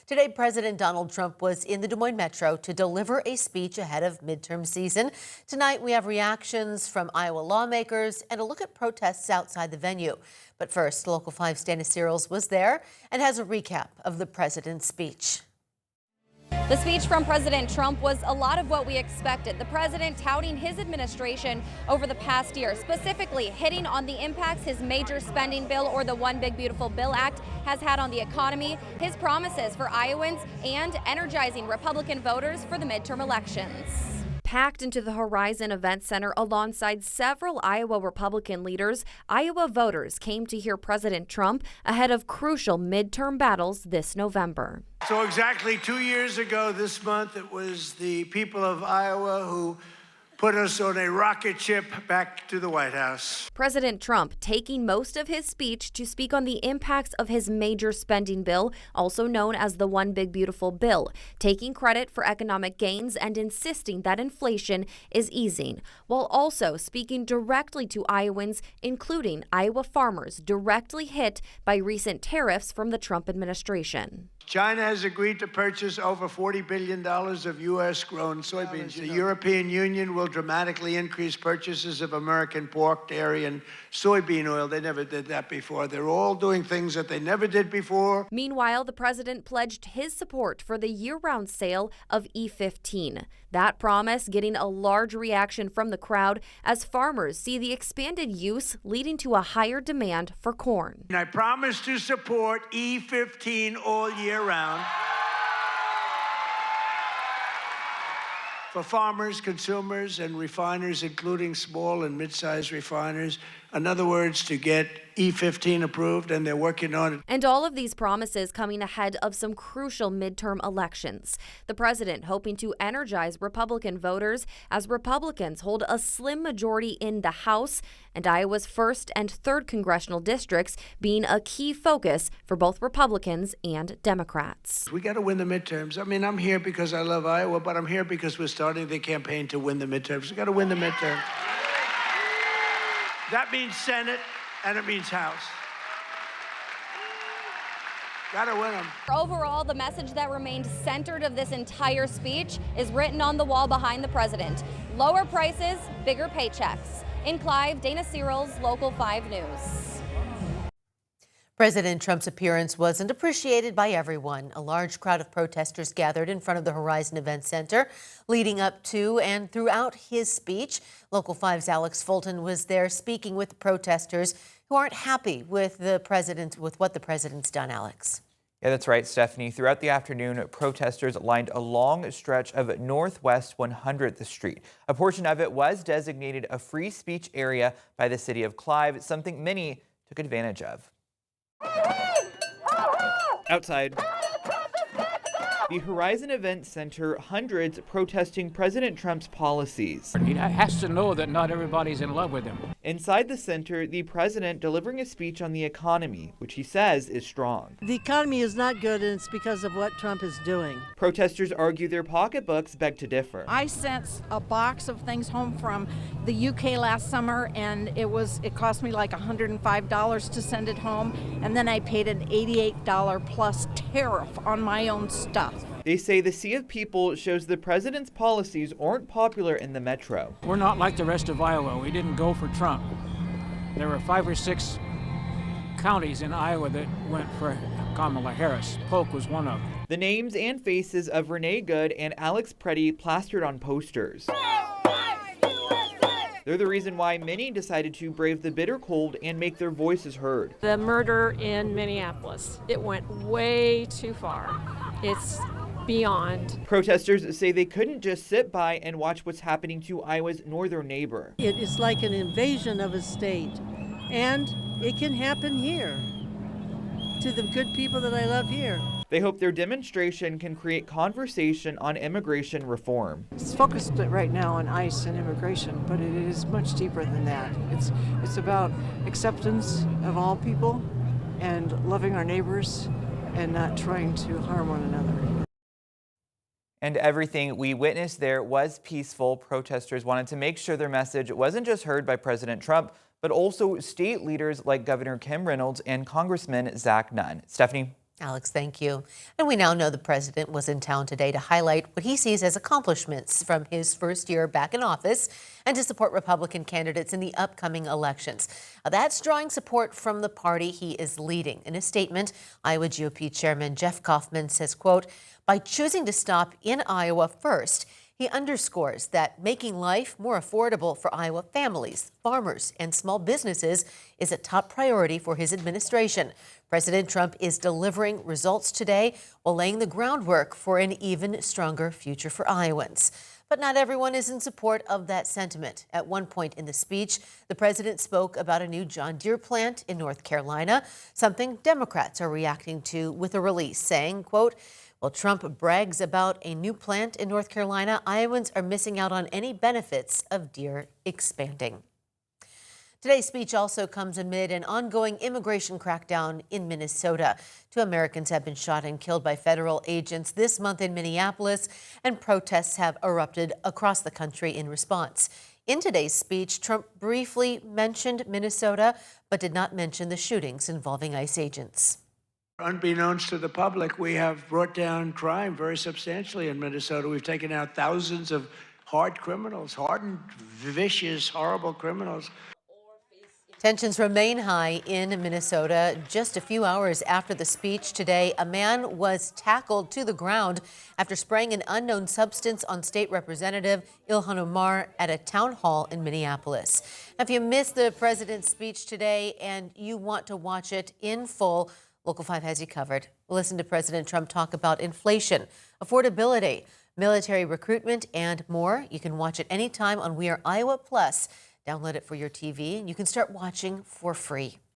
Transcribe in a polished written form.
Today, President Donald Trump was in the Des Moines Metro to deliver a speech ahead of midterm season. Tonight, we have reactions from Iowa lawmakers and a look at protests outside the venue. But first, Local 5's Dana Searles was there and has a recap of the president's speech. The speech from President Trump was a lot of what we expected. The president touting his administration over the past year, specifically hitting on the impacts his major spending bill, or the One Big Beautiful Bill Act, has had on the economy, his promises for Iowans, and energizing Republican voters for the midterm elections. Packed into the Horizon Event Center alongside several Iowa Republican leaders, Iowa voters came to hear President Trump ahead of crucial midterm battles this November. So exactly 2 years ago this month, it was the people of Iowa who put us on a rocket ship back to the White House. President Trump taking most of his speech to speak on the impacts of his major spending bill, also known as the One Big Beautiful Bill, taking credit for economic gains and insisting that inflation is easing, while also speaking directly to Iowans, including Iowa farmers directly hit by recent tariffs from the Trump administration. China has agreed to purchase over $40 billion of U.S.-grown soybeans. The European Union will dramatically increase purchases of American pork, dairy, and soybean oil. They never did that before. They're all doing things that they never did before. Meanwhile, the president pledged his support for the year-round sale of E15. That promise getting a large reaction from the crowd as farmers see the expanded use leading to a higher demand for corn. And I promise to support E15 all year round for farmers, consumers, and refiners, including small and mid-sized refiners. In other words, to get E15 approved, and they're working on it. And all of these promises coming ahead of some crucial midterm elections. The president hoping to energize Republican voters as Republicans hold a slim majority in the House, and Iowa's 1st and 3rd congressional districts being a key focus for both Republicans and Democrats. We got to win the midterms. I mean, I'm here because I love Iowa, but I'm here because we're starting the campaign to win the midterms. We got to win the midterm. That means Senate, and it means House. Gotta win them. Overall, the message that remained centered of this entire speech is written on the wall behind the president. Lower prices, bigger paychecks. In Clive, Dana Searles, Local 5 News. President Trump's appearance wasn't appreciated by everyone. A large crowd of protesters gathered in front of the Horizon Event Center leading up to and throughout his speech. Local 5's Alex Fulton was there speaking with the protesters who aren't happy with what the president's done. Alex. Yeah, that's right, Stephanie. Throughout the afternoon, protesters lined a long stretch of Northwest 100th Street. A portion of it was designated a free speech area by the city of Clive, something many took advantage of. Outside the Horizon Event Center, hundreds protesting President Trump's policies. He has to know that not everybody's in love with him. Inside the center, the president delivering a speech on the economy, which he says is strong. The economy is not good, and it's because of what Trump is doing. Protesters argue their pocketbooks beg to differ. I sent a box of things home from the UK last summer, and it cost me like $105 to send it home, and then I paid an $88 plus tariff on my own stuff. They say the sea of people shows the president's policies aren't popular in the metro. We're not like the rest of Iowa. We didn't go for Trump. There were 5 or 6 counties in Iowa that went for Kamala Harris. Polk was one of them. The names and faces of Renee Good and Alex Preddy plastered on posters. They're the reason why many decided to brave the bitter cold and make their voices heard. The murder in Minneapolis, it went way too far. It's beyond. Protesters say they couldn't just sit by and watch what's happening to Iowa's northern neighbor. It is like an invasion of a state, and it can happen here to the good people that I love here. They hope their demonstration can create conversation on immigration reform. It's focused right now on ICE and immigration, but it is much deeper than that. It's about acceptance of all people and loving our neighbors and not trying to harm one another. And everything we witnessed there was peaceful. Protesters wanted to make sure their message wasn't just heard by President Trump, but also state leaders like Governor Kim Reynolds and Congressman Zach Nunn. Stephanie? Alex, thank you. And we now know the president was in town today to highlight what he sees as accomplishments from his first year back in office and to support Republican candidates in the upcoming elections. That's drawing support from the party he is leading. In a statement, Iowa GOP Chairman Jeff Kaufman says, quote, "By choosing to stop in Iowa first, he underscores that making life more affordable for Iowa families, farmers, and small businesses is a top priority for his administration. President Trump is delivering results today while laying the groundwork for an even stronger future for Iowans." But not everyone is in support of that sentiment. At one point in the speech, the president spoke about a new John Deere plant in North Carolina, something Democrats are reacting to with a release saying, quote, "While Trump brags about a new plant in North Carolina, Iowans are missing out on any benefits of Deere expanding." Today's speech also comes amid an ongoing immigration crackdown in Minnesota. 2 Americans have been shot and killed by federal agents this month in Minneapolis, and protests have erupted across the country in response. In today's speech, Trump briefly mentioned Minnesota, but did not mention the shootings involving ICE agents. Unbeknownst to the public, we have brought down crime very substantially in Minnesota. We've taken out thousands of hard criminals, hardened, vicious, horrible criminals. Tensions remain high in Minnesota. Just a few hours after the speech today, a man was tackled to the ground after spraying an unknown substance on State Representative Ilhan Omar at a town hall in Minneapolis. If you missed the president's speech today and you want to watch it in full, Local 5 has you covered. Listen to President Trump talk about inflation, affordability, military recruitment, and more. You can watch it anytime on We Are Iowa Plus. Download it for your TV, and you can start watching for free.